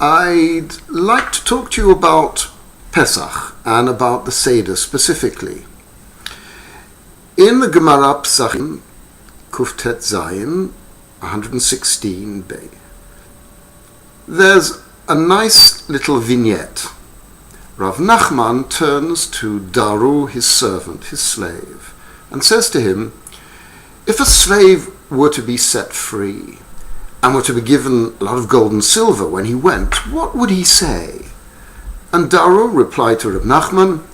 I'd like to talk to you about Pesach and about the Seder specifically. In the Gemara Pesachim, Kuftet Zayin, 116b, there's a nice little vignette. Rav Nachman turns to Daru, his servant, his slave, and says to him, if a slave were to be set free and were to be given a lot of gold and silver when he went, what would he say? And Daru replied to Rav Nachman,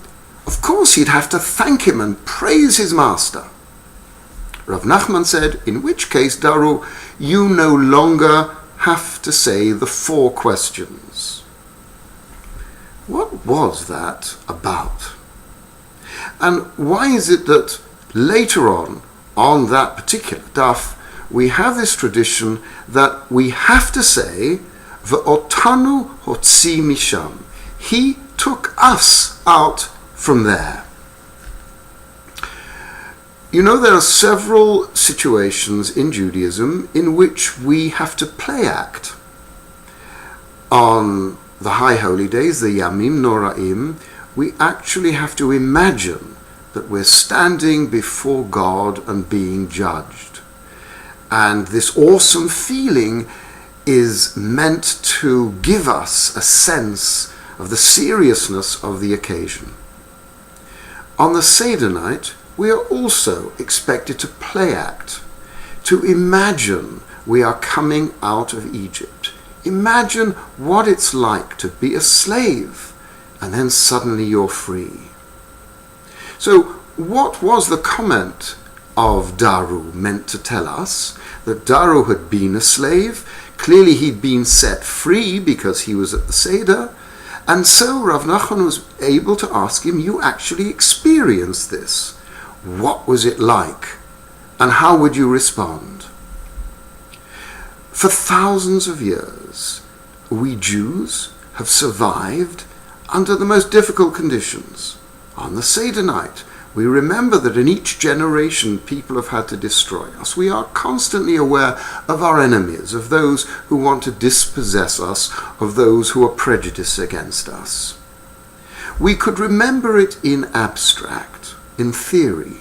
of course he'd have to thank him and praise his master. Rav Nachman said, in which case, Daru, you no longer have to say the 4 questions. What was that about? And why is it that later on that particular daf, we have this tradition that we have to say, Ve'otanu hotzi misham. He took us out from there. You know, there are several situations in Judaism in which we have to play act. On the high holy days, the Yamim Noraim, we actually have to imagine that we're standing before God and being judged. And this awesome feeling is meant to give us a sense of the seriousness of the occasion. On the Seder night, we are also expected to play act, to imagine we are coming out of Egypt. Imagine what it's like to be a slave and then suddenly you're free. So what was the comment of Daru meant to tell us? That Daru had been a slave, clearly he'd been set free because he was at the Seder, and so Rav Nachman was able to ask him, you actually experienced this. What was it like? And how would you respond? For thousands of years, we Jews have survived under the most difficult conditions. On the Seder night, we remember that in each generation people have had to destroy us. We are constantly aware of our enemies, of those who want to dispossess us, of those who are prejudiced against us. We could remember it in abstract, in theory,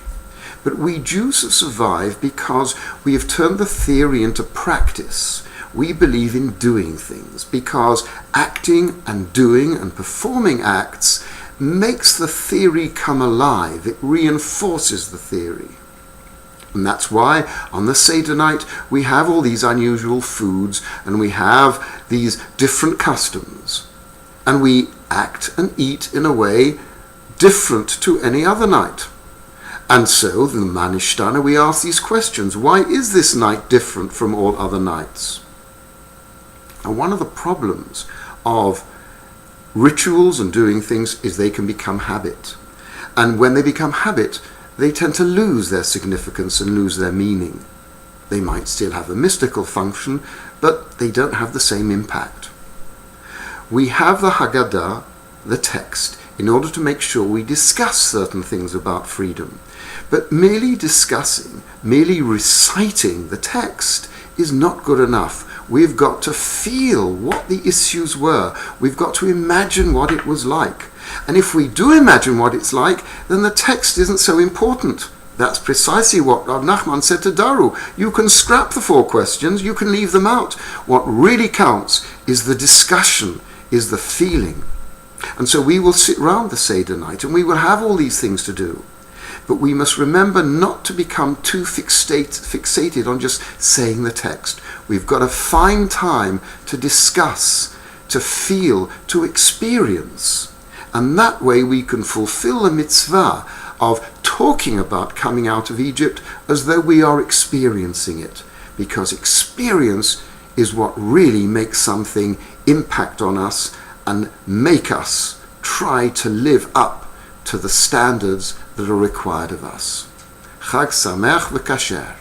but we Jews have survived because we have turned the theory into practice. We believe in doing things because acting and doing and performing acts makes the theory come alive. It reinforces the theory. And that's why on the Seder night we have all these unusual foods and we have these different customs. And we act and eat in a way different to any other night. And so, the Manishtana, we ask these questions. Why is this night different from all other nights? And one of the problems of rituals and doing things is they can become habit. And when they become habit, they tend to lose their significance and lose their meaning. They might still have a mystical function, but they don't have the same impact. We have the Hagaddah, the text, in order to make sure we discuss certain things about freedom. But merely discussing, merely reciting the text is not good enough. We've got to feel what the issues were. We've got to imagine what it was like. And if we do imagine what it's like, then the text isn't so important. That's precisely what Rav Nachman said to Daru. You can scrap the 4 questions, you can leave them out. What really counts is the discussion, is the feeling. And so we will sit round the Seder night and we will have all these things to do. But we must remember not to become too fixated on just saying the text. We've got to find time to discuss, to feel, to experience. And that way we can fulfill the mitzvah of talking about coming out of Egypt as though we are experiencing it. Because experience is what really makes something impact on us and make us try to live up to the standards that are required of us. Chag Sameach v'Kasher.